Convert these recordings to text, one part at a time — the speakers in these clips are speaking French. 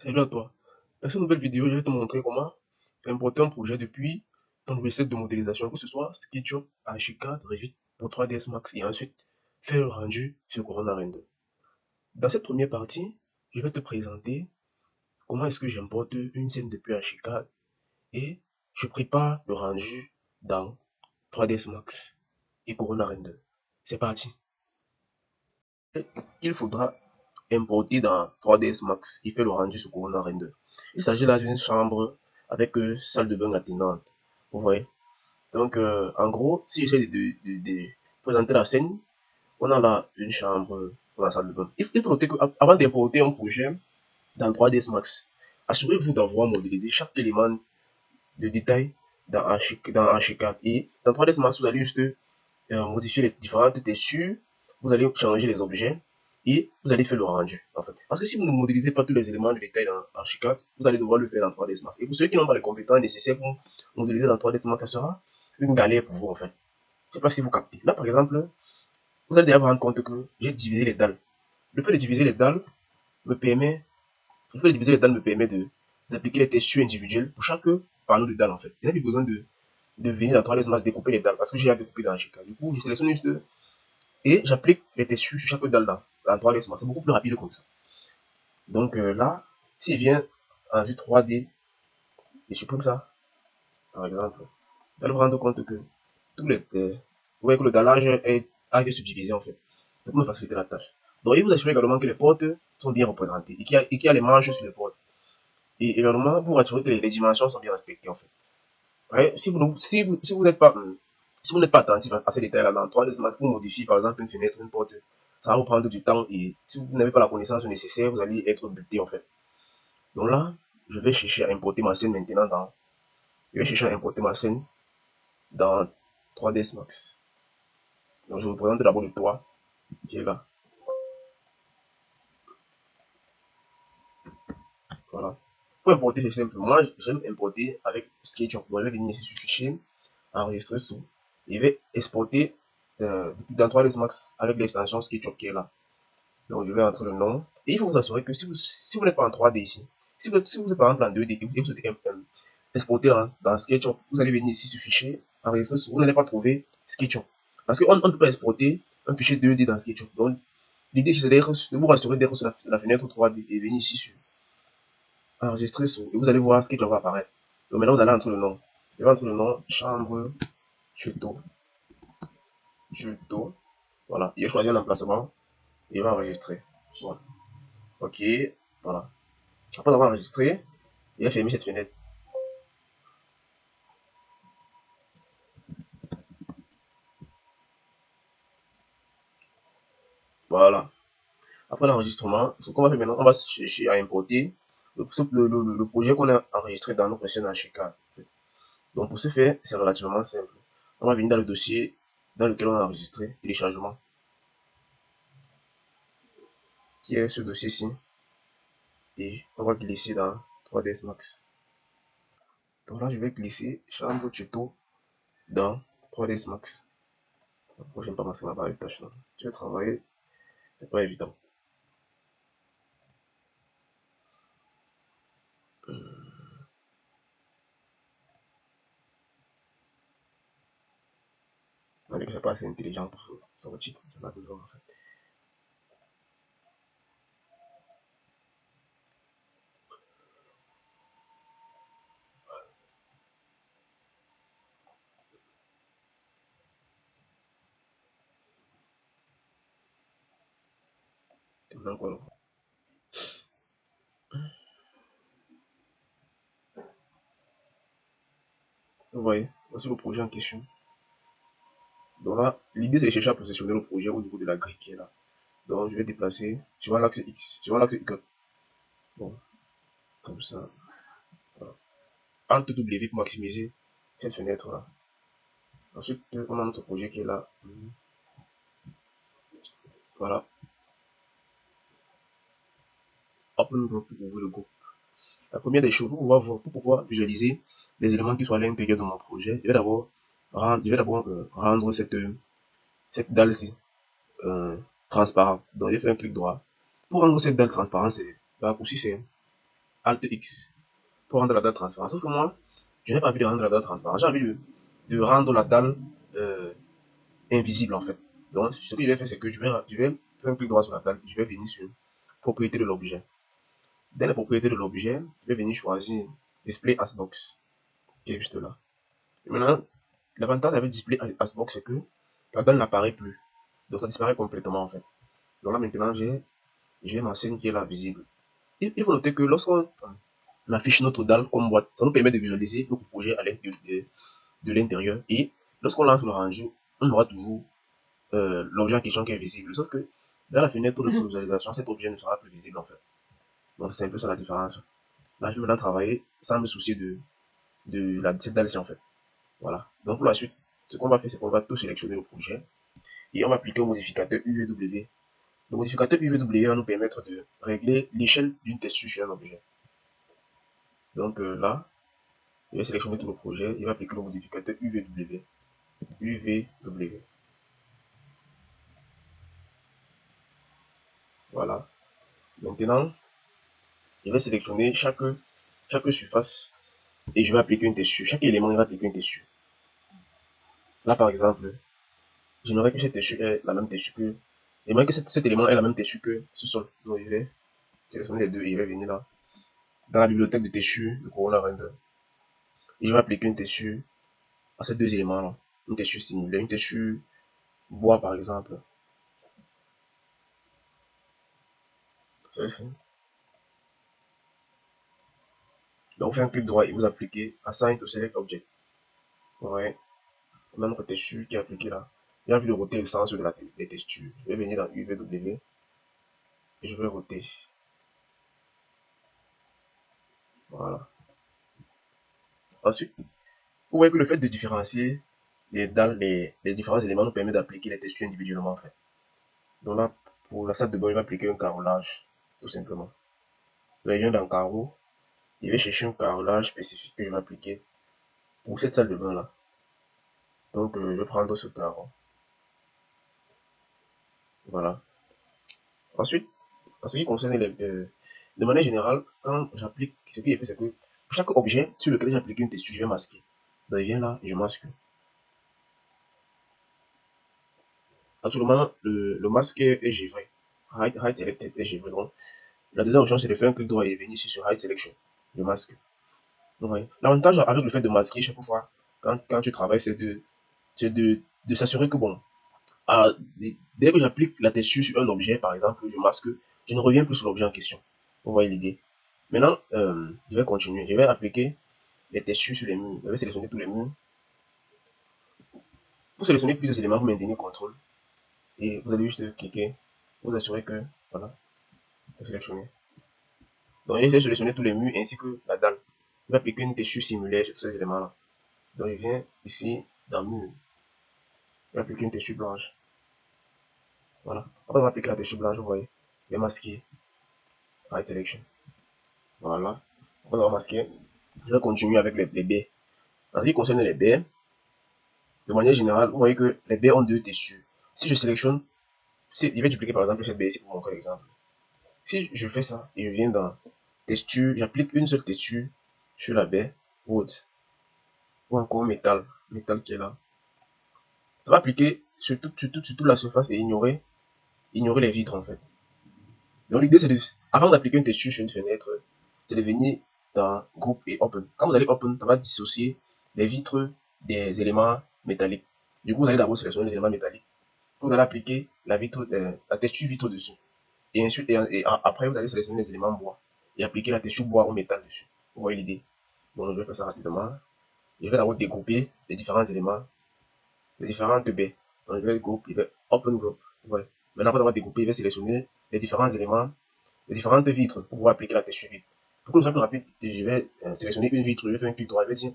Salut à toi. Dans cette nouvelle vidéo, je vais te montrer comment importer un projet depuis ton logiciel de modélisation, que ce soit SketchUp, Archicad, Revit pour 3ds Max et ensuite faire le rendu sur Corona Render. Dans cette première partie, je vais te présenter comment est-ce que j'importe une scène depuis Archicad et je prépare le rendu dans 3ds Max et Corona Render. C'est parti. Il faudra importer dans 3ds Max et faire le rendu sur Corona Render. Il s'agit là d'une chambre avec salle de bain attenante. Vous voyez? Donc, en gros, si j'essaie de présenter la scène, on a là une chambre pour la salle de bain. Il faut noter qu'avant d'importer un projet dans 3ds Max, assurez-vous d'avoir modélisé chaque élément de détail dans Archicad. Et dans 3ds Max, vous allez juste modifier les différentes textures, vous allez changer les objets et vous allez faire le rendu en fait. Parce que si vous ne modélisez pas tous les éléments de détail dans Archicad, vous allez devoir le faire dans 3ds Max. Et pour ceux qui n'ont pas les compétences nécessaires pour modéliser dans 3ds Max, ça sera une galère pour vous en fait. Je ne sais pas si vous captez. Là par exemple, vous allez déjà vous rendre compte que j'ai divisé les dalles. Le fait de diviser les dalles me permet, le fait de diviser les dalles me permet d'appliquer les textures individuelles pour chaque panneau de dalles en fait. Je n'ai plus besoin de venir dans 3ds Max découper les dalles parce que j'ai déjà découpé dans Archicad. Du coup, je sélectionne juste et j'applique les textures sur chaque dalle dans 3ds Max. C'est beaucoup plus rapide comme ça. Donc là, s'il vient en vue 3D, je supprime ça, par exemple, vous allez vous rendre compte que tous les, vous voyez que le dallage a été subdivisé en fait, pour me faciliter la tâche. Donc il vous assure également que les portes sont bien représentées et qu'il y a les manches sur les portes. Et également, vous vous assurez que les dimensions sont bien respectées en fait. Ouais, si vous n'êtes pas, si vous n'êtes pas attentif à ces détails-là, dans 3ds Max, vous modifiez par exemple une fenêtre, une porte, ça va vous prendre du temps et si vous n'avez pas la connaissance nécessaire, vous allez être buté en fait. Donc là, je vais chercher à importer ma scène maintenant je vais chercher à importer ma scène dans 3ds Max. Donc je vous présente d'abord le toit qui est là. Voilà. Pour importer, c'est simple. Moi, j'aime importer avec SketchUp. Donc je vais venir ici sur fichier, enregistrer sous. Je vais exporter dans 3ds Max avec l'extension SketchUp qui est là. Donc je vais entrer le nom. Et il faut vous assurer que si vous n'êtes pas en 3D ici, si vous êtes par exemple en 2D et vous souhaitez exporter dans SketchUp, vous allez venir ici sur fichier, enregistrer sous, vous n'allez pas trouver SketchUp. Parce qu'on ne peut pas exporter un fichier 2D dans SketchUp. Donc l'idée c'est de vous rassurer d'être sur la fenêtre 3D et venir ici sur enregistrer sous. Et vous allez voir SketchUp va apparaître. Donc maintenant vous allez entrer le nom. Je vais entrer le nom chambre tuto. Tuto. Voilà. Il va choisir un emplacement et il va enregistrer. Voilà. Ok. Voilà. Après avoir enregistré, il va fermer cette fenêtre. Voilà. Après l'enregistrement, ce qu'on va faire maintenant, on va chercher à importer le projet qu'on a enregistré dans notre scène Archicad. Donc pour ce faire, c'est relativement simple. On va venir dans le dossier dans lequel on a enregistré téléchargement, qui est ce dossier-ci, et on va glisser dans 3ds Max. Donc là, je vais glisser chambre tuto dans 3ds Max. Moi, j'aime pas masquer ma barre de tâches. Je vais travailler, c'est pas évident. On n'est pas assez intelligent pour sortir. J'en ai besoin en fait. Donc voilà. Vous voyez, voici le projet en question. Donc là, l'idée c'est de chercher à positionner le projet au niveau de la grille qui est là. Donc je vais déplacer sur l'axe X, sur l'axe Y. Bon, comme ça. Voilà. Alt W pour maximiser cette fenêtre là. Ensuite, on a notre projet qui est là. Voilà. Open group pour ouvrir le groupe. La première des choses, pour pouvoir visualiser les éléments qui sont à l'intérieur de mon projet, je vais d'abord rendre cette dalle-ci transparente. Donc je fais un clic droit. Pour rendre cette dalle transparente, c'est le raccourci, c'est Alt X pour rendre la dalle transparente. Sauf que moi, je n'ai pas envie de rendre la dalle transparente. J'ai envie de rendre la dalle invisible en fait. Donc, ce que je vais faire, c'est que je vais faire un clic droit sur la dalle. Je vais venir sur propriété de l'objet. Dans la propriété de l'objet, je vais venir choisir Display as Box, qui est juste là. Et maintenant, l'avantage avec Display as Box, c'est que la dalle n'apparaît plus. Donc, ça disparaît complètement en fait. Donc là, maintenant, j'ai ma scène qui est là visible. Il faut noter que lorsqu'on affiche notre dalle comme boîte, ça nous permet de visualiser notre projet à l'intérieur de l'intérieur. Et lorsqu'on lance le rendu, on aura toujours l'objet en question qui est visible. Sauf que dans la fenêtre de visualisation, cet objet ne sera plus visible en fait. Donc c'est un peu ça la différence. Là, je vais maintenant travailler sans me soucier de cette dalle-ci en fait. Voilà. Donc pour la suite, ce qu'on va faire, c'est qu'on va tout sélectionner le projet et on va appliquer au modificateur UVW. Le modificateur UVW va nous permettre de régler l'échelle d'une texture sur un objet. Donc là, je vais sélectionner tout le projet, il va appliquer le modificateur UVW. UVW. Voilà. Maintenant, je vais sélectionner chaque surface et je vais appliquer une texture. Chaque élément, il va appliquer une texture. Là, par exemple, j'aimerais que cette texture ait la même texture que. J'aimerais que cet élément ait la même texture que ce sol. Donc, je vais sélectionner les deux et je vais venir là, dans la bibliothèque de texture de Corona Render. Et je vais appliquer une texture à ces deux éléments-là. Une texture similaire, une texture bois, par exemple. Celle-ci. Donc, vous faites un clic droit et vous appliquez Assign to Select Object. Ouais. On a notre texture qui est appliquée là. J'ai envie de roter le sens de des textures. Je vais venir dans UVW et je vais roter. Voilà. Ensuite, vous voyez que le fait de différencier les différents éléments nous permet d'appliquer les textures individuellement en fait. Donc là, pour la salle de bain, je vais appliquer un carrelage, tout simplement. Donc, je viens dans carreau, je vais chercher un carrelage spécifique que je vais appliquer pour cette salle de bain là. Donc, je vais prendre ce carreau. Voilà. Ensuite, en ce qui concerne de manière générale, quand j'applique, ce qui est fait, c'est que pour chaque objet sur lequel j'ai appliqué une texture, je vais masquer. Donc, je viens là, je masque. Actuellement, le masque est givré. Hide Selected est givré. Donc, la deuxième option, c'est de faire un clic droit et venir ici sur Hide Selection. Je masque. Donc, ouais. L'avantage avec le fait de masquer chaque fois, quand tu travailles, c'est de s'assurer que, bon, dès que j'applique la texture sur un objet, par exemple, je masque, je ne reviens plus sur l'objet en question. Vous voyez l'idée. Maintenant, je vais continuer. Je vais appliquer les textures sur les murs. Je vais sélectionner tous les murs. Pour sélectionner plusieurs éléments, vous maintenez CTRL et vous allez juste cliquer. Vous assurer que, voilà, c'est sélectionné. Donc, je vais sélectionner tous les murs ainsi que la dalle. Je vais appliquer une texture similaire sur tous ces éléments-là. Donc, je viens ici dans mur. Je vais appliquer une texture blanche. Voilà. Après, on va appliquer la texture blanche, vous voyez. Je vais masquer. Hide Selection. Voilà. On va masquer. Je vais continuer avec les baies. En ce qui concerne les baies, de manière générale, vous voyez que les baies ont deux textures. Si je sélectionne, je vais dupliquer par exemple cette baie ici pour montrer l'exemple. Si je fais ça et je viens dans texture, j'applique une seule texture sur la baie, wood, ou encore métal qui est là. Ça va appliquer sur toute la surface et ignorer les vitres en fait. Donc l'idée c'est avant d'appliquer une texture sur une fenêtre, c'est de venir dans groupe et open. Quand vous allez open, ça va dissocier les vitres des éléments métalliques. Du coup, vous allez d'abord sélectionner les éléments métalliques. Vous allez appliquer la texture vitre dessus. Et ensuite, après, vous allez sélectionner les éléments bois et appliquer la texture bois au métal dessus. Vous voyez l'idée. Donc, je vais faire ça rapidement. Je vais d'abord découper les différents éléments, les différentes baies. Donc, je vais groupe, je vais open group. Ouais. Maintenant, après avoir découpé, je vais sélectionner les différents éléments, les différentes vitres pour pouvoir appliquer la texture vitre. Pour que ce soit plus rapide, je vais sélectionner une vitre, je vais faire un clic droit, je vais dire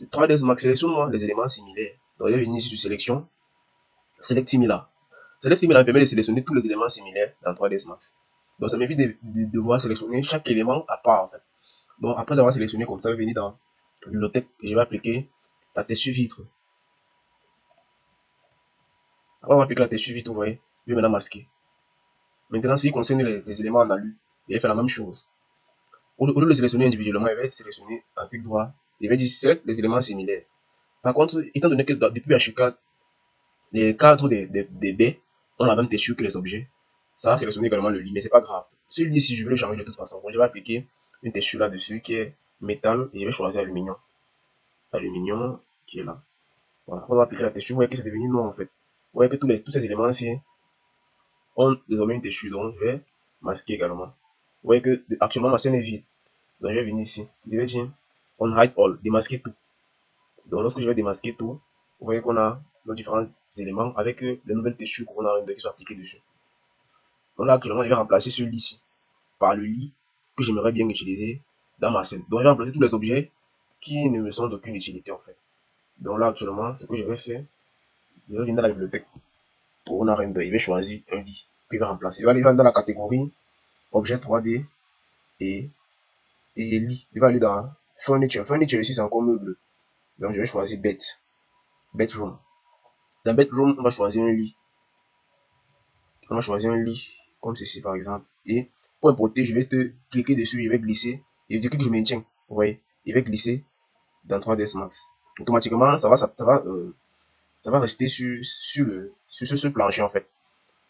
3ds Max, sélectionne-moi les éléments similaires. Donc, je vais venir ici sur sélection, select similar. Select similar permet de sélectionner tous les éléments similaires dans 3ds Max. Donc, ça m'évite de devoir sélectionner chaque élément à part en fait. Donc, après avoir sélectionné comme ça, je vais venir dans la bibliothèque et je vais appliquer la texture vitre. Après avoir appliqué la texture vitre, vous voyez, je vais maintenant masquer. Maintenant, ce qui concerne les éléments en alu, je vais faire la même chose. au lieu de sélectionner individuellement, il va sélectionner un clic droit. Il va dire select les éléments similaires. Par contre, étant donné que depuis H4, les cadres des baies ont la même texture que les objets, ça va sélectionner également le lit, mais c'est pas grave. Celui-ci, si je veux le changer de toute façon, je vais appliquer une texture là-dessus qui est métal et je vais choisir aluminium. Aluminium qui est là. Voilà, on va appliquer la texture. Vous voyez que c'est devenu noir en fait. Vous voyez que tous ces éléments-ci ont désormais une texture, donc je vais masquer également. Vous voyez que actuellement ma scène est vide. Donc je vais venir ici. Je vais dire on hide all, démasquer tout. Donc lorsque je vais démasquer tout, vous voyez qu'on a nos différents éléments avec les nouvelles textures qu'on a qui sont appliquées dessus. Donc là actuellement je vais remplacer celui-ci par le lit que j'aimerais bien utiliser dans ma scène. Donc je vais remplacer tous les objets qui ne me sont d'aucune utilité en fait. Donc là actuellement ce que je vais faire, je vais venir dans la bibliothèque pour un render. Il va choisir un lit qu'il va remplacer. Il va aller dans la catégorie objet 3D et lit. Il va aller dans furniture. Furniture ici c'est encore meuble. Donc je vais choisir bedroom. Dans bedroom, on va choisir un lit. On va choisir un lit comme ceci par exemple. Et pour importer, je vais cliquer dessus, je vais glisser. Et du coup que je maintiens, vous voyez, il va glisser dans 3ds Max. Automatiquement, ça va rester sur ce plancher en fait.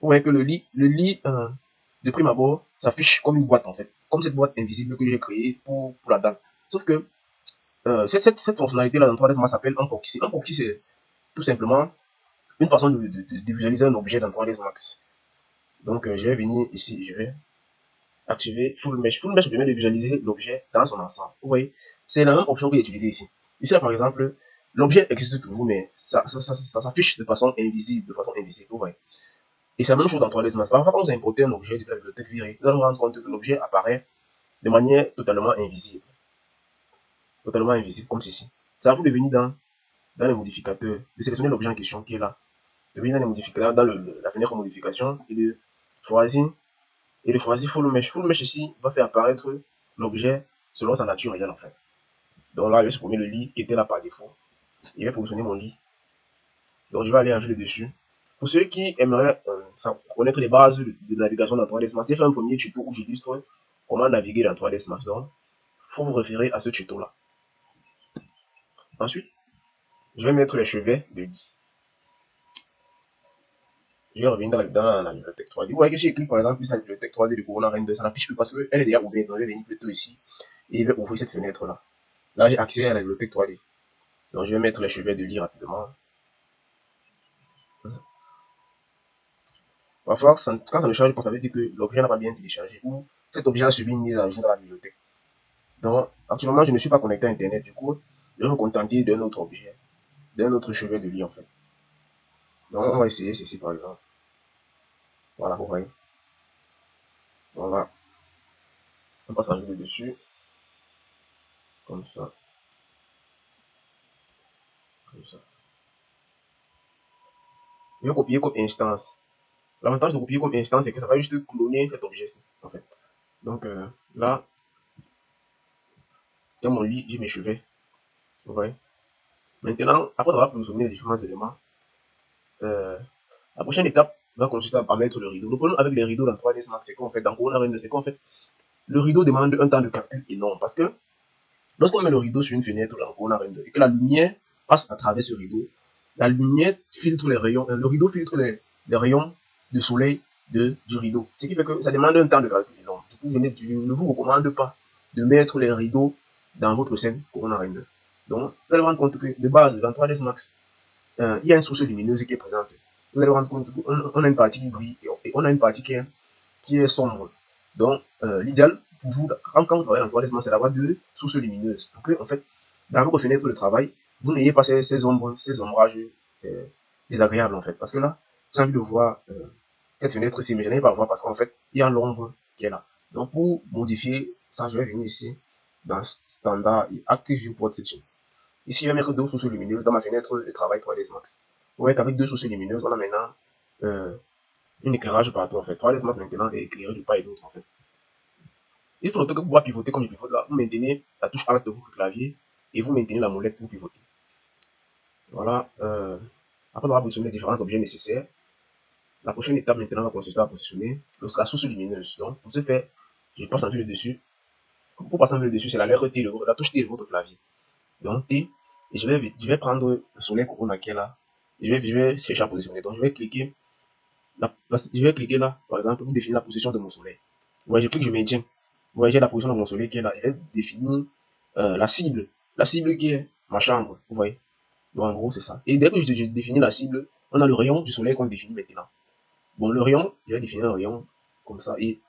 Vous voyez que le lit de prime abord s'affiche comme une boîte en fait, comme cette boîte invisible que j'ai créée pour la dalle. Sauf que cette fonctionnalité là dans 3ds Max s'appelle un proxy. Un proxy c'est tout simplement une façon de visualiser un objet dans 3ds Max. Donc je vais venir ici, je vais activer Full Mesh. Full Mesh permet de visualiser l'objet dans son ensemble. Vous voyez, c'est la même option que j'ai utilisée ici. Ici, là, par exemple, l'objet existe toujours, mais ça s'affiche de façon invisible, vous voyez. Et c'est la même chose dans 3ds Max. Parfois, quand vous importez un objet de la bibliothèque virée, vous allez vous rendre compte que l'objet apparaît de manière totalement invisible. Totalement invisible, comme ceci. Ça va vous de venir dans les modificateurs, de sélectionner l'objet en question qui est là, de venir dans les modificateurs, dans la fenêtre modification et de choisir Full Mesh. Full Mesh ici va faire apparaître l'objet selon sa nature réelle en fait. Donc là, je vais supprimer le lit qui était là par défaut. Je vais positionner mon lit. Donc je vais aller en jeu dessus. Pour ceux qui aimeraient connaître les bases de navigation dans 3ds Max, j'ai fait un premier tuto où j'illustre comment naviguer dans 3ds Max. Donc, il faut vous référer à ce tuto là. Ensuite, je vais mettre les chevets de lit. Je vais revenir dans la bibliothèque 3D. Vous voyez que si je clique par exemple sur la bibliothèque 3D de Corona Render, ça n'affiche plus parce qu'elle est déjà ouverte. Donc je vais venir plutôt ici et je vais ouvrir cette fenêtre là. Là, j'ai accès à la bibliothèque 3D. Donc je vais mettre les chevets de lit rapidement. Parfois, quand ça ne charge pas, ça veut dire que l'objet n'a pas bien téléchargé ou cet objet a subi une mise à jour dans la bibliothèque. Donc, actuellement, je ne suis pas connecté à Internet. Du coup, je vais me contenter d'un autre objet, d'un autre chevet de lit en fait. Donc, on va essayer ceci par exemple. Voilà, vous voyez. On passe en jeu dessus, comme ça, comme ça. Je vais copier comme instance. L'avantage de copier comme instance, c'est que ça va juste cloner cet objet-ci, en fait. Donc, là, dans mon lit, j'ai mes chevets. Vous voyez. Maintenant, après avoir positionné les différents éléments, euh, la prochaine étape va consister à mettre le rideau. Le problème avec les rideaux dans 3ds Max, c'est qu'en fait, dans Corona Render, c'est qu'en fait, le rideau demande un temps de calcul énorme parce que lorsqu'on met le rideau sur une fenêtre dans Corona Render et que la lumière passe à travers ce rideau, la lumière filtre les rayons, le rideau filtre les rayons de soleil du rideau. Ce qui fait que ça demande un temps de calcul énorme. Du coup, je ne vous recommande pas de mettre les rideaux dans votre scène Corona Render. Donc, vous allez vous rendre compte que de base, dans 3ds Max, il y a une source lumineuse qui est présente. Vous allez vous rendre compte qu'on a une partie qui brille et on a une partie qui est sombre. Donc, l'idéal pour vous, quand vous travaillez en 3ds Max, c'est d'avoir deux sources lumineuses. Donc, en fait, dans votre fenêtre de travail, vous n'ayez pas ces ombrages désagréables, en fait. Parce que là, j'ai envie de voir cette fenêtre-ci, mais je n'arrive pas à voir parce qu'en fait, il y a l'ombre qui est là. Donc, pour modifier ça, je vais venir ici, dans Standard et Active Viewport Setting. Ici, je vais mettre deux sources lumineuses dans ma fenêtre de travail 3ds Max. Vous voyez qu'avec deux sources lumineuses, on a maintenant un éclairage partout, en fait. 3ds Max maintenant est éclairé de part et d'autre, en fait. Il faut noter que pour pouvoir pivoter comme je pivote là, vous maintenez la touche Alt de votre clavier et vous maintenez la molette pour pivoter. Voilà. Après avoir positionné les différents objets nécessaires, la prochaine étape maintenant va consister à positionner la source lumineuse. Donc, pour ce faire, je passe en vue dessus. Pour passer un peu dessus, c'est la lettre T, la touche T de votre clavier. Donc T, et je vais prendre le soleil Corona qui est là. Je vais chercher à positionner. Donc je vais cliquer, je vais cliquer là, par exemple, pour définir la position de mon soleil. Ouais, je clique, je maintiens. Vous voyez, j'ai la position de mon soleil qui est là. Je vais définir la cible. La cible qui est ma chambre. Vous voyez. Donc en gros, c'est ça. Et dès que je définis la cible, on a le rayon du soleil qu'on définit maintenant. Bon, le rayon, je vais définir un rayon comme ça. Et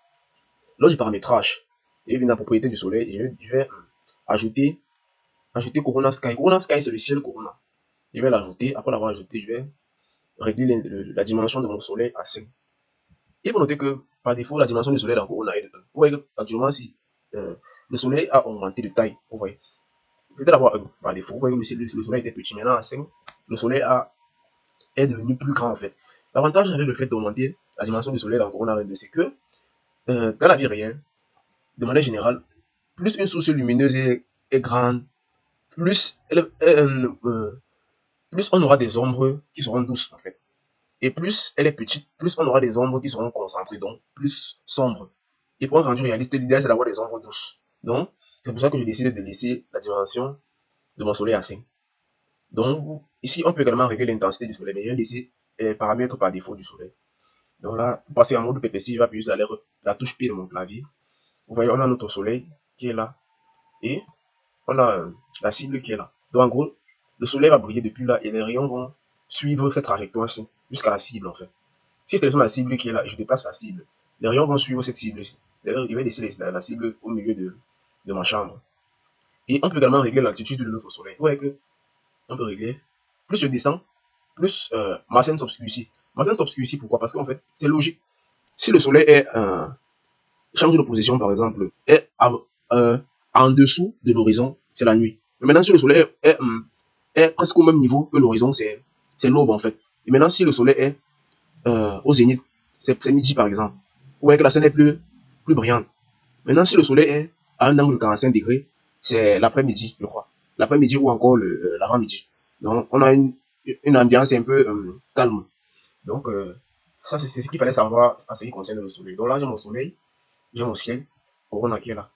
lors du paramétrage, et dans la propriété du soleil, je vais ajouter, ajouter Corona Sky. Corona Sky, c'est le ciel Corona. Je vais l'ajouter. Après l'avoir ajouté, je vais régler la dimension de mon soleil à 5. Il faut noter que par défaut, la dimension du soleil dans Corona est de 1. Vous voyez que actuellement, si le soleil a augmenté de taille, vous voyez, peut-être d'avoir 1 par défaut. Vous voyez que le soleil était petit, maintenant à 5, le soleil est devenu plus grand en fait. L'avantage avec le fait d'augmenter la dimension du soleil dans Corona 22, c'est que dans la vie réelle, de manière générale, plus une source lumineuse est grande, plus, plus on aura des ombres qui seront douces en fait. Et plus elle est petite, plus on aura des ombres qui seront concentrées, donc plus sombres. Et pour un rendu réaliste, l'idéal c'est d'avoir des ombres douces. Donc, c'est pour ça que je décide de laisser la dimension de mon soleil à 5. Donc, ici, on peut également régler l'intensité du soleil, mais je vais laisser les paramètres par défaut du soleil. Donc là, pour passer en mode PPC, je vais appuyer sur la touche P de mon clavier. Vous voyez, on a notre soleil qui est là. Et on a la cible qui est là. Donc en gros, le soleil va briller depuis là et les rayons vont suivre cette trajectoire-ci jusqu'à la cible en fait. Si je sélectionne la cible qui est là et je déplace la cible, les rayons vont suivre cette cible-ci. D'ailleurs, je vais laisser la cible au milieu de ma chambre. Et on peut également régler l'altitude de notre soleil. Vous voyez que on peut régler. Plus je descends, plus ma scène s'obscurcit. Ma scène s'obscurcit pourquoi? Parce qu'en fait, c'est logique. Si le soleil est change de position par exemple, est en dessous de l'horizon, c'est la nuit. Mais maintenant, si le soleil est presque au même niveau que l'horizon, c'est l'aube en fait. Et maintenant, si le soleil est au zénith, c'est midi par exemple. Vous voyez que la scène est plus brillante. Maintenant, si le soleil est à un angle de 45 degrés, c'est l'après-midi, je crois. L'après-midi ou encore l'avant-midi. Donc, on a une ambiance un peu calme. Donc, ça, c'est ce qu'il fallait savoir en ce qui concerne le soleil. Donc là, j'ai mon soleil, j'ai mon ciel, Corona qui est là.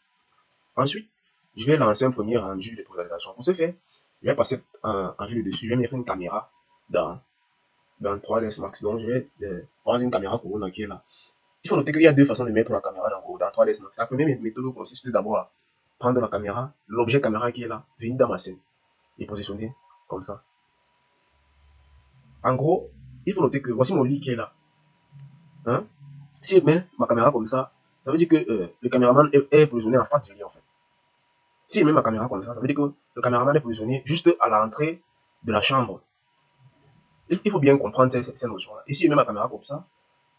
Ensuite, je vais lancer un premier rendu de présentation. Pour ce faire, je vais passer en vue de dessus. Je vais mettre une caméra dans, dans 3ds Max. Donc, je vais prendre une caméra Corona qui est là. Il faut noter qu'il y a deux façons de mettre la caméra dans 3ds Max. La première méthode consiste d'abord à prendre la caméra, l'objet caméra qui est là, venir dans ma scène et positionner comme ça. En gros, il faut noter que voici mon lit qui est là. Hein? Si je mets ma caméra comme ça veut dire que le caméraman est positionné en face du lit en fait. Si je mets ma caméra comme ça veut dire que le caméraman est positionné juste à l'entrée de la chambre. Il faut bien comprendre ces notions-là. Et si je mets ma caméra comme ça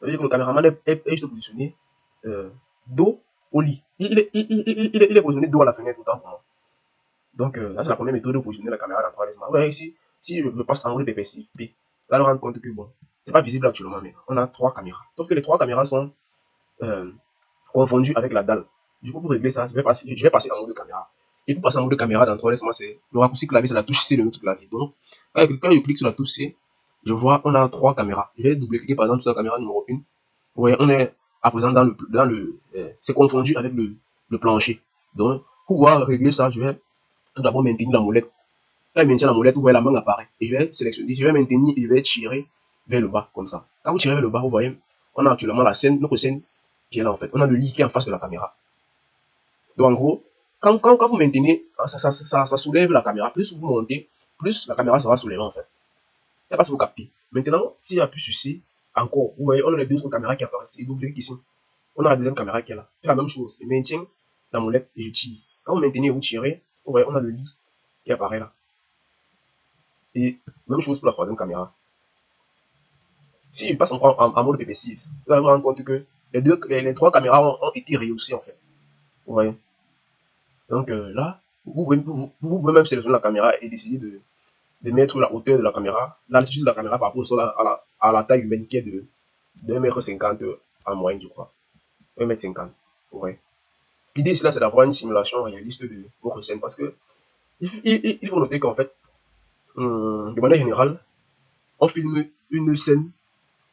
veut dire que le caméraman est juste positionné dos au lit. Il est positionné dos à la fenêtre autant pour moi. Donc là, c'est la première méthode de positionner la caméra dans 3D. Ouais, si je passe en mode PPC, là, on rend compte que bon, c'est pas visible actuellement, mais on a 3 caméras. Sauf que les 3 caméras sont euh, confondues avec la dalle. Du coup, pour régler ça, je vais passer en mode caméra. Et pour passer en mode caméra dans 3D, moi, c'est le raccourci clavier, c'est la touche C de notre clavier. Donc, quand je clique sur la touche C, je vois, on a 3 caméras. Je vais double-cliquer par exemple sur la caméra numéro 1. Vous voyez, on est à présent c'est confondu avec le plancher. Donc, pour pouvoir régler ça, je vais tout d'abord maintenir la molette. Quand je maintiens la molette, vous voyez la main apparaît. Et je vais sélectionner, je vais maintenir et je vais tirer vers le bas, comme ça. Quand vous tirez vers le bas, vous voyez, on a actuellement notre scène qui est là en fait. On a le lit qui est en face de la caméra. Donc en gros, quand vous maintenez, ça soulève la caméra. Plus vous montez, plus la caméra sera soulevée en fait. C'est pas si vous captez. Maintenant, si j'appuie sur C, encore, vous voyez, on a les deux autres caméras qui apparaissent. Et double ici. On a la deuxième caméra qui est là. C'est la même chose. Je maintiens la molette et je tire. Quand vous maintenez et vous tirez, vous voyez, on a le lit qui apparaît là. Et même chose pour la troisième caméra. Si je passe encore en mode PPC, vous allez vous rendre compte que les 3 caméras ont été réussies en fait. Vous voyez. Donc là, vous pouvez même sélectionner la caméra et décider de mettre la hauteur de la caméra, l'altitude de la caméra par rapport au sol à la taille humaine qui est de 1,50 m en moyenne, je crois. 1,50 m. Vous voyez. L'idée ici là, c'est d'avoir une simulation réaliste de votre scène parce que il faut noter qu'en fait, de manière générale, on filme une scène,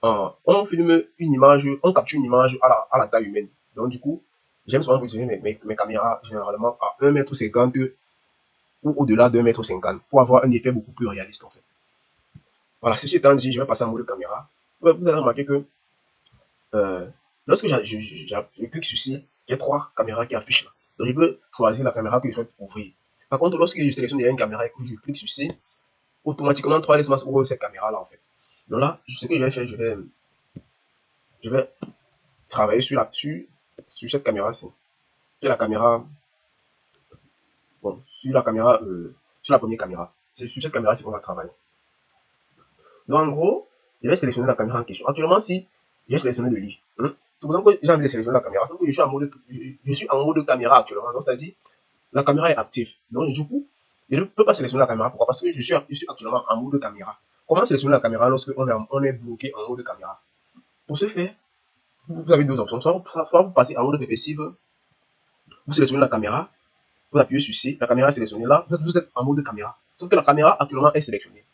on filme une image, on capture une image à la taille humaine. Donc du coup, J'aime souvent positionner mes caméras généralement à 1,50 m ou au-delà de 1,50 m pour avoir un effet beaucoup plus réaliste en fait. Voilà, ceci étant dit, je vais passer en mode caméra. Ouais, vous allez remarquer que euh, lorsque je clique sur ci, j'ai trois caméras qui affichent là. Donc je peux choisir la caméra que je souhaite ouvrir. Par contre, lorsque je sélectionne une caméra et que je clique sur ci, automatiquement 3ds Max ouvre cette caméra là en fait. Donc là, ce que je vais faire, je vais travailler sur cette caméra-ci. Sur la caméra, bon, sur la première caméra. C'est sur cette caméra-ci qu'on va travailler. Donc en gros, je vais sélectionner la caméra en question. Actuellement, si j'ai sélectionné le lit, c'est pour ça que j'ai envie de sélectionner la caméra. C'est que je suis en mode caméra actuellement. Donc c'est-à-dire, la caméra est active. Donc du coup, je ne peux pas sélectionner la caméra. Pourquoi? Parce que je suis actuellement en mode caméra. Comment sélectionner la caméra lorsque on est bloqué en mode caméra? Pour ce faire, vous avez deux options. Soit vous passez en mode réversible, vous sélectionnez la caméra, vous appuyez sur C, la caméra est sélectionnée. Là, vous êtes en mode caméra. Sauf que la caméra actuellement est sélectionnée.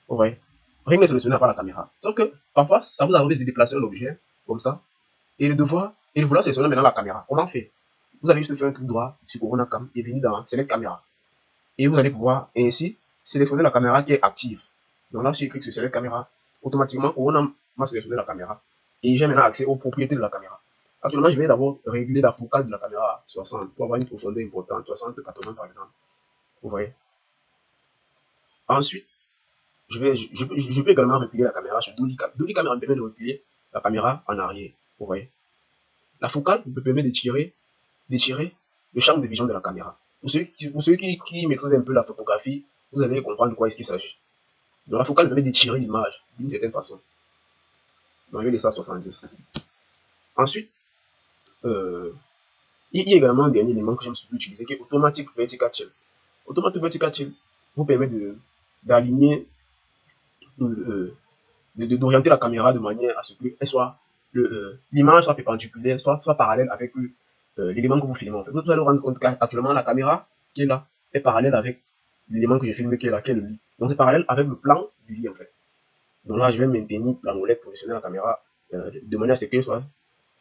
Vous voyez? Rien n'est sélectionné par la caméra. Sauf que parfois, ça vous arrive de déplacer un objet comme ça et de vouloir sélectionner maintenant la caméra. Comment faire? Vous allez juste faire un clic droit sur Corona Cam et venir dans Select Caméra. Et vous allez pouvoir ainsi sélectionner la caméra qui est active. Donc là, si je clique sur Select Caméra, automatiquement, Corona m'a sélectionné la caméra. Et j'ai maintenant accès aux propriétés de la caméra. Actuellement, je vais d'abord régler la focale de la caméra à 60 pour avoir une profondeur importante, 60-80 par exemple. Vous voyez? Ensuite, je peux également reculer la caméra sur Dolly Cam. Dolly Camera me permet de reculer la caméra en arrière. Vous voyez? La focale me permet d'étirer le champ de vision de la caméra. Pour ceux qui maîtrisent un peu la photographie, vous allez comprendre de quoi est-ce qu'il s'agit. Donc la focale permet d'étirer l'image d'une certaine façon. Donc je vais laisser à 70. Ensuite, il y a également un dernier élément que j'aime surtout utiliser qui est Automatic Vertical Tilt. Automatic Vertical Tilt vous permet d'aligner, d'orienter la caméra de manière à ce que l'image soit perpendiculaire, soit parallèle avec l'élément que vous filmez. En fait. Vous allez vous rendre compte qu'actuellement la caméra qui est là est parallèle avec l'élément que je filme qui est là, qui est le lit. Donc c'est parallèle avec le plan du lit en fait. Donc là, je vais maintenir la molette, positionner la caméra de manière à ce qu'elle soit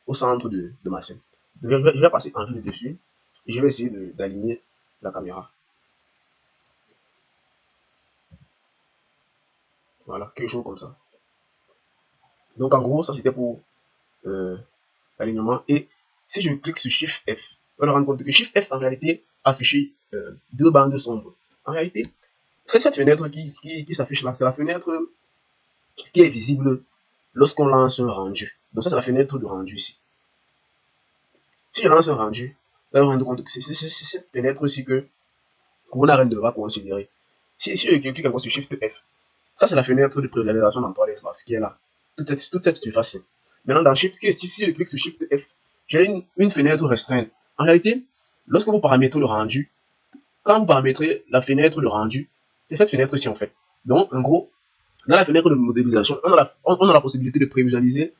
au centre de ma scène. Donc, je vais passer en vue de dessus et je vais essayer d'aligner la caméra. Voilà, quelque chose comme ça. Donc en gros, ça c'était pour l'alignement. Et si je clique sur Shift F, on va rendre compte que Shift F en réalité affiche deux bandes sombres. En réalité, c'est cette fenêtre qui s'affiche là, c'est la fenêtre qui est visible lorsqu'on lance un rendu. Donc ça c'est la fenêtre de rendu ici. Si je lance un rendu, on va rendre compte que c'est cette fenêtre-ci que Corona Render va considérer. Si je clique encore sur Shift F, ça c'est la fenêtre de prévisualisation dans 3ds Max qui est là. Toute cette surface-ci. Maintenant dans Shift, si je clique sur Shift F, j'ai une fenêtre restreinte. En réalité, lorsque vous paramétrez le rendu, quand vous paramétrez la fenêtre de rendu, c'est cette fenêtre-ci en fait. Donc en gros, dans la fenêtre de modélisation, on a la possibilité de prévisualiser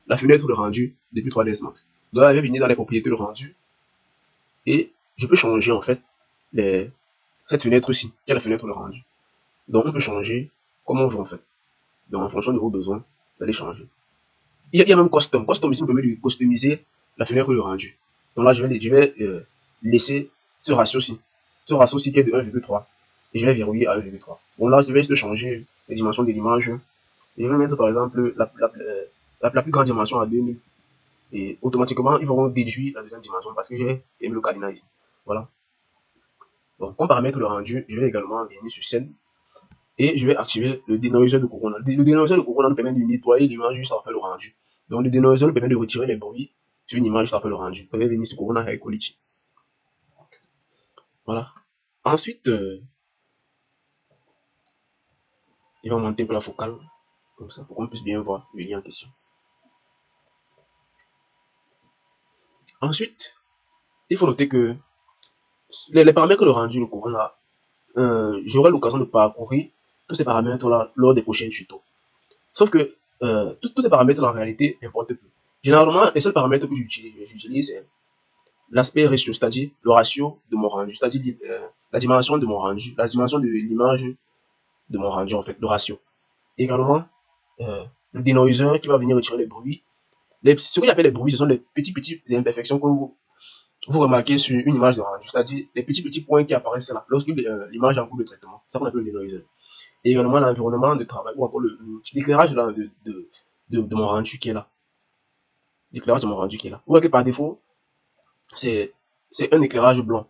la fenêtre de rendu depuis 3ds Max. Donc là, je vais venir dans les propriétés de rendu et je peux changer en fait cette fenêtre-ci, qui est la fenêtre de rendu. Donc on peut changer comme on veut en fait. Donc en fonction de vos besoins, vous allez changer. Il y a même custom. Custom ici me permet de customiser la fenêtre de rendu. Donc là, je vais laisser ce ratio-ci. Ce ratio-ci qui est de 1,3. Et je vais verrouiller à 1,3. Bon là, je vais juste changer les dimensions de l'image. Et je vais mettre par exemple la plus grande dimension à 2000. Et automatiquement, ils vont déduire la deuxième dimension parce que j'ai fait le cadenas ici. Voilà. Bon, comme paramètre le rendu, je vais également venir sur scène et je vais activer le dénoiseur de Corona. Le dénoiseur de Corona nous permet de nettoyer l'image juste après le rendu. Donc le dénoiseur nous permet de retirer les bruits sur une image juste après le rendu. Je vais venir sur Corona High Quality. Voilà. Ensuite, il va monter un peu la focale, comme ça, pour qu'on puisse bien voir le lien en question. Ensuite, il faut noter que les paramètres que le rendu le Corona, j'aurai l'occasion de parcourir tous ces paramètres-là lors des prochains tutos. Sauf que tous ces paramètres en réalité n'importe plus. Généralement, les seuls paramètres que j'utilise, c'est l'aspect ratio, c'est-à-dire le ratio de mon rendu, c'est-à-dire la dimension de mon rendu, la dimension de l'image de mon rendu, en fait, le ratio. Également, le denoiser qui va venir retirer les bruits. Ce que j'appelle les bruits, ce sont les petites imperfections vous remarquez sur une image de rendu, c'est-à-dire les petits points qui apparaissent là, lorsque l'image est en cours de traitement, ça qu'on appelle le denoiser. Et également l'environnement de travail, ou encore l'éclairage de mon rendu qui est là. L'éclairage de mon rendu qui est là. Vous voyez que par défaut, c'est un éclairage blanc.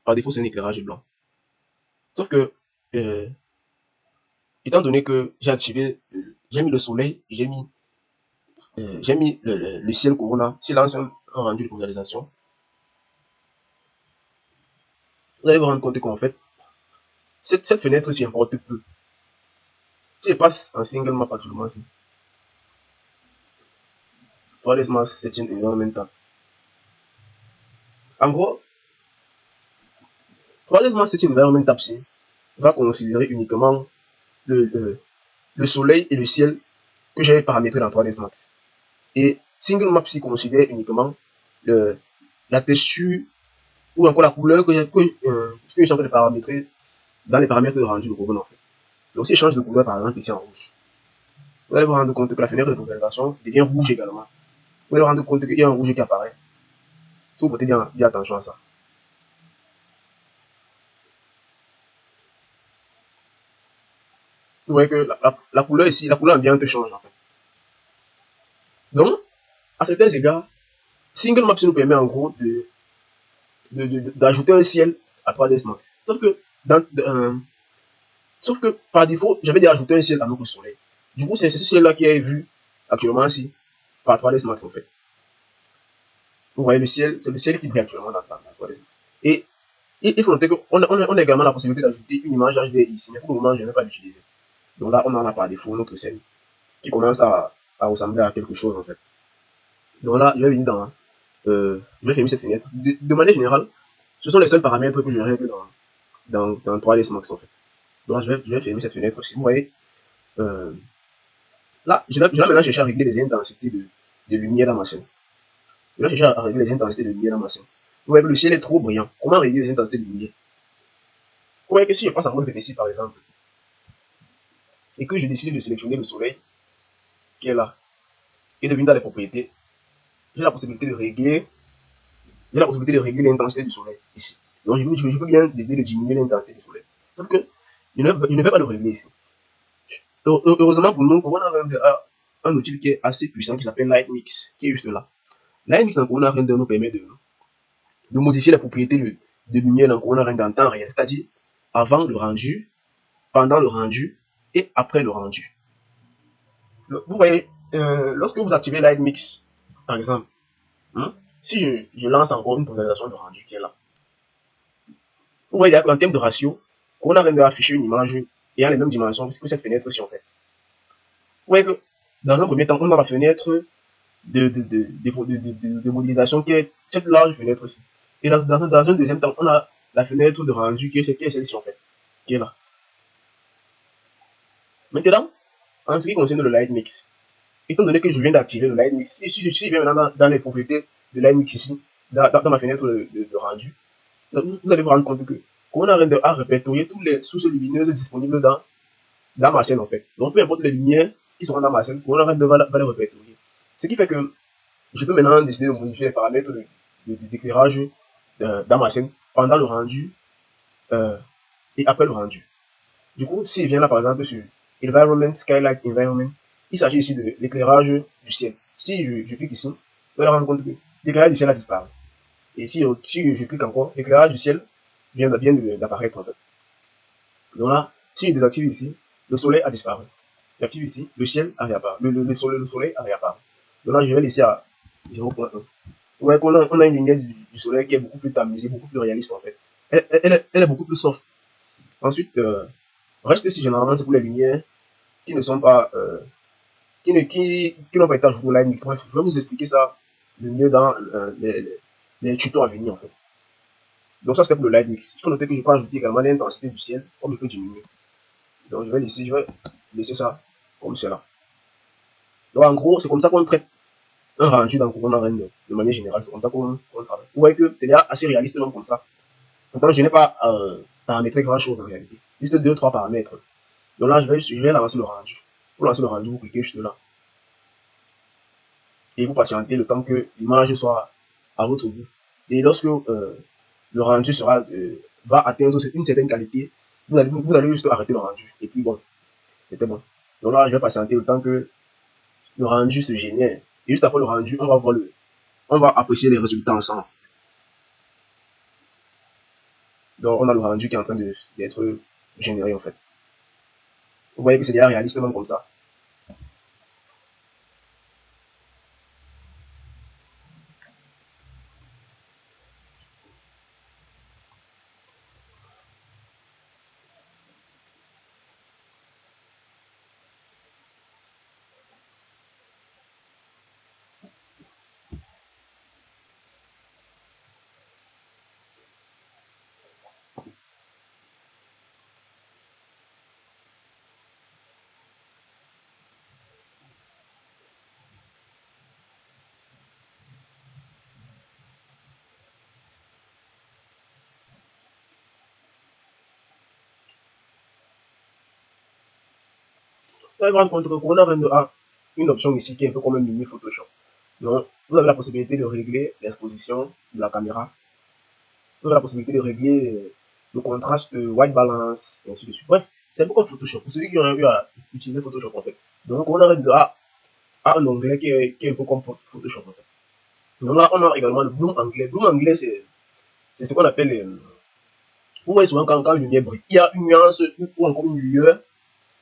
Par défaut, c'est un éclairage blanc. Sauf que, euh, étant donné que j'ai activé, j'ai mis le soleil, j'ai mis le ciel Corona, c'est lance un rendu de polarisation. Vous allez vous rendre compte qu'en fait, cette fenêtre-ci importe peu. Si je passe en single map actuellement ici, 3ds Max Setting Environmental. En gros, 3ds Max Setting Environmental ici va considérer uniquement le soleil et le ciel que j'ai paramétré dans 3ds Max. Et single map ici considère uniquement la texture ou encore la couleur que je suis en train de paramétrer dans les paramètres de rendu de Google en fait. Donc si je change de couleur par exemple ici en rouge, vous allez vous rendre compte que la fenêtre de polarisation devient rouge également. Vous allez vous rendre compte qu'il y a un rouge qui apparaît. Si vous portez bien attention à ça. Vous voyez que la couleur ici, la couleur ambiante change en fait. Donc, à certains égards, Single Maps nous permet en gros d'ajouter un ciel à 3ds Max. Sauf que par défaut, j'avais déjà ajouté un ciel à notre soleil. Du coup, c'est ce ciel-là qui est vu actuellement ici par 3ds Max en fait. Vous voyez le ciel, c'est le ciel qui brille actuellement dans 3ds Max. Et il faut noter qu'on a également la possibilité d'ajouter une image HDR ici, mais pour le moment, je ne vais pas l'utiliser. Donc là, on en a par défaut notre scène qui commence à ressembler à quelque chose en fait. Donc là, je vais venir je vais fermer cette fenêtre. De manière générale, ce sont les seuls paramètres que je règle dans 3ds Max en fait. Donc là, je vais fermer cette fenêtre. Si vous voyez, là, je vais maintenant chercher à régler les intensités de lumière dans ma scène. Je vais chercher à régler les intensités de lumière dans ma scène. Vous voyez que le ciel est trop brillant. Comment régler les intensités de lumière? Vous voyez que si je passe en mode rétréci par exemple, et que je décide de sélectionner le soleil qui est là, et de venir dans les propriétés, j'ai la possibilité de régler l'intensité du soleil ici. Donc je peux bien décider de diminuer l'intensité du soleil. Sauf que je ne vais pas le régler ici. Heureusement pour nous, on a un outil qui est assez puissant qui s'appelle Lightmix, qui est juste là. Lightmix dans Corona Render nous permet de modifier la propriété de lumière dans Corona Render en temps réel, c'est-à-dire avant le rendu, pendant le rendu et après le rendu. Vous voyez, lorsque vous activez Lightmix, par exemple, si je lance encore une polarisation de rendu qui est là, vous voyez qu'en termes de ratio, on a affiché une image ayant les mêmes dimensions que cette fenêtre-ci en fait. Vous voyez que dans un premier temps, on a la fenêtre de modélisation qui est cette large fenêtre-ci. Et dans un deuxième temps, on a la fenêtre de rendu qui est celle-ci en fait, qui est là. Maintenant, en ce qui concerne le Light Mix, étant donné que je viens d'activer le Light Mix, si je viens maintenant dans les propriétés de Light Mix ici, dans ma fenêtre de rendu, vous allez vous rendre compte que Corona Render a répertorié toutes les sources lumineuses disponibles dans ma scène en fait. Donc peu importe les lumières qui seront dans ma scène, Corona Render va les répertorier. Ce qui fait que je peux maintenant décider de modifier les paramètres d'éclairage dans ma scène pendant le rendu et après le rendu. Du coup, s'il vient là par exemple sur Environment, Skylight Environment, il s'agit ici de l'éclairage du ciel. Si je clique ici, vous allez rendre compte que l'éclairage du ciel a disparu. Et si je clique encore, l'éclairage du ciel vient d'apparaître en fait. Donc là, si je désactive ici, le soleil a disparu. J'active ici, le ciel a réapparu. Le soleil a réapparu. Donc là, je vais laisser à 0.1. Vous voyez qu'on a une lumière du soleil qui est beaucoup plus tamisée, beaucoup plus réaliste en fait. Elle est beaucoup plus soft. Ensuite, reste si généralement c'est pour les lumières qui ne sont pas qui n'ont pas été ajoutées au Light Mix. Bref, je vais vous expliquer ça le mieux dans les tutos à venir en fait. Donc ça c'était pour le Light Mix. Il faut noter que je peux ajouter également l'intensité du ciel comme je peux diminuer. Donc je vais laisser ça comme cela. Donc en gros, c'est comme ça qu'on traite un rendu dans Corona Render. De manière générale, c'est comme ça qu'on travaille. Vous voyez que c'est déjà assez réaliste même comme ça. Pourtant, je n'ai pas paramétré grand chose en réalité. Juste 2-3 paramètres. Donc là, je vais lancer le rendu. Pour lancer le rendu, vous cliquez juste là. Et vous patientez le temps que l'image soit à votre goût. Et lorsque le rendu va atteindre une certaine qualité, vous allez juste arrêter le rendu. Et puis bon, c'était bon. Donc là, je vais patienter le temps que le rendu se génère. Et juste après le rendu, on va apprécier les résultats ensemble. Donc on a le rendu qui est en train d'être généré en fait. Vous voyez que c'est déjà réaliste même comme ça. On va rendre compte que Corona Render a une option ici qui est un peu comme un mini Photoshop. Donc, vous avez la possibilité de régler l'exposition de la caméra. Vous avez la possibilité de régler le contraste, white balance, et ainsi de suite. Bref, c'est un peu comme Photoshop. Pour celui qui aurait eu à utiliser Photoshop, en fait. Donc, Corona Render a un onglet qui est un peu comme Photoshop, en fait. Donc là, on a également le Bloom anglais. Bloom anglais, c'est ce qu'on appelle. Vous voyez souvent quand une lumière brille, il y a une nuance ou encore une lueur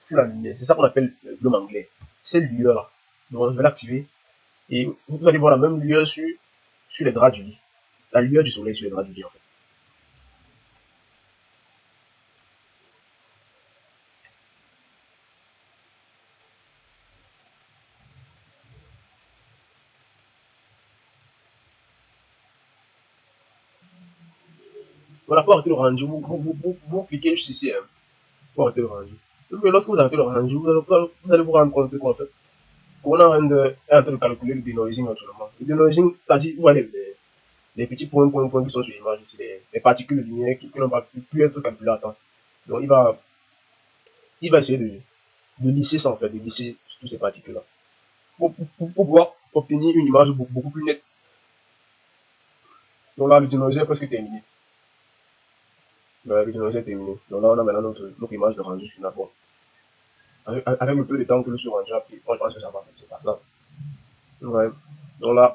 sur la lumière. C'est ça qu'on appelle le Bloom anglais. Cette lueur-là. Donc, je vais l'activer. Et vous allez voir la même lueur sur les draps du lit. La lueur du soleil sur les draps du lit, en fait. Voilà, pour arrêter le rendu, vous cliquez juste ici, hein, pour arrêter le rendu. Donc, lorsque vous arrêtez le rendu, vous allez vous rendre compte qu'en fait, qu'on est en train de calculer le denoising actuellement. Le denoising, c'est-à-dire, vous voyez les petits points qui sont sur l'image ici, les particules de lumière qui n'ont pas pu être calculées à temps. Donc, il va essayer de lisser ça, en fait, de lisser toutes ces particules-là. Pour pouvoir obtenir une image beaucoup plus nette. Donc là, le denoising est presque terminé. Le denoising est terminé. Donc là, on a maintenant notre image de rendu final. Bon, avec le peu de temps que le sur-rendu a pris, moi je pense que ça va, c'est pas ça. Ouais. Donc là,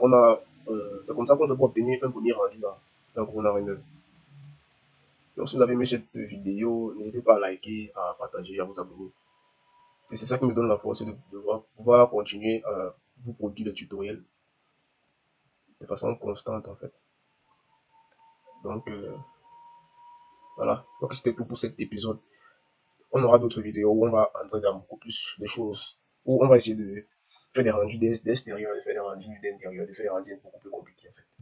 c'est comme ça qu'on peut obtenir un premier rendu là. Donc on a une. Donc si vous avez aimé cette vidéo, n'hésitez pas à liker, à partager, à vous abonner. C'est ça qui me donne la force de pouvoir continuer à vous produire des tutoriels de façon constante en fait. Donc voilà. Donc c'était tout pour cet épisode. On aura d'autres vidéos où on va entrer dans beaucoup plus de choses, où on va essayer de faire des rendus d'extérieur, de faire des rendus d'intérieur, de faire des rendus beaucoup plus compliqués en fait.